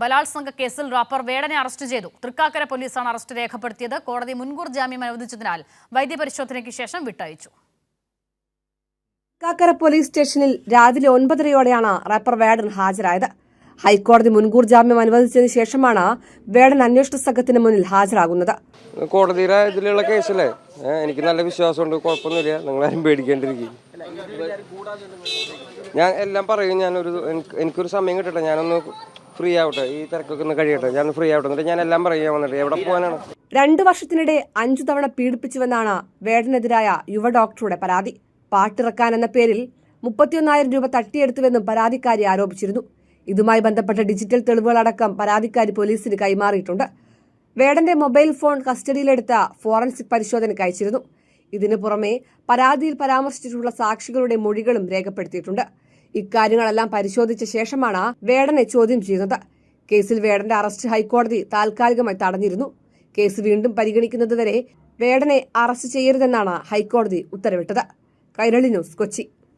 ബലാത്സംഗ കേസിൽ wrapper വേടനെ arrest ചെയ്തു. തൃക്കാക്കര പോലീസാണ് അറസ്റ്റ് രേഖപ്പെടുത്തിയത്. കോടതി മുൻകൂർ ജാമ്യം അനുവദിച്ചതിനാൽ വൈദ്യപരിശോധനയ്ക്ക് ശേഷം വിട്ടയച്ചു. തൃക്കാക്കര പോലീസ് സ്റ്റേഷനിൽ രാവിലെ 9:30യോടെയാണ് റാപ്പർ വേടൻ ഹാജരായത്. ഹൈക്കോടതി മുൻകൂർ ജാമ്യം അനുവദിച്ചതിന് ശേഷമാണ് വേടൻ അന്വേഷണ സംഘത്തിന് മുന്നിൽ ഹാജരാകുന്നത്. കോടതിയുടെ ഇതിലുള്ള കേസല്ലേ, എനിക്ക് നല്ല വിശ്വാസമുണ്ട്, കുഴപ്പമൊന്നുമില്ല, നിങ്ങളാരും പേടിക്കേണ്ടിരിക്കും. ഞാൻ എല്ലാം പറയും. എനിക്കൊരു സമയം കിട്ടട്ടെ, ഞാനൊന്ന് ഫ്രീ ആവട്ടെ, ഈ തിരക്കൊക്കെ ഒന്ന് കഴിയട്ടെ, ഞാൻ ഫ്രീ ആവട്ടെ, എന്നിട്ട് ഞാൻ എല്ലാം പറയാൻ വന്നിട്ട് എവിടെ പോകാനാണ്. 2 വർഷത്തിനിടെ 5 തവണ പീഡിപ്പിച്ചുവെന്നാണ് വേടനെതിരായ യുവ ഡോക്ടറുടെ പരാതി. പാട്ടിറക്കാൻ എന്ന പേരിൽ 31,000 രൂപ തട്ടിയെടുത്തുവെന്നും പരാതിക്കാരി ആരോപിച്ചിരുന്നു. ഇതുമായി ബന്ധപ്പെട്ട ഡിജിറ്റൽ തെളിവുകളടക്കം പരാതിക്കാരി പോലീസിന് കൈമാറിയിട്ടുണ്ട്. വേടന്റെ മൊബൈൽ ഫോൺ കസ്റ്റഡിയിലെടുത്ത ഫോറൻസിക് പരിശോധനയ്ക്ക് അയച്ചിരുന്നു. ഇതിനു പുറമെ പരാതിയിൽ പരാമർശിച്ചിട്ടുള്ള സാക്ഷികളുടെ മൊഴികളും രേഖപ്പെടുത്തിയിട്ടുണ്ട്. ഇക്കാര്യങ്ങളെല്ലാം പരിശോധിച്ച ശേഷമാണ് വേടനെ ചോദ്യം ചെയ്യുന്നത്. കേസിൽ വേടന്റെ അറസ്റ്റ് ഹൈക്കോടതി താൽക്കാലികമായി തടഞ്ഞിരുന്നു. കേസ് വീണ്ടും പരിഗണിക്കുന്നതുവരെ വേടനെ അറസ്റ്റ് ചെയ്യരുതെന്നാണ് ഹൈക്കോടതി ഉത്തരവിട്ടത്. കൈരളി ന്യൂസ്, കൊച്ചി.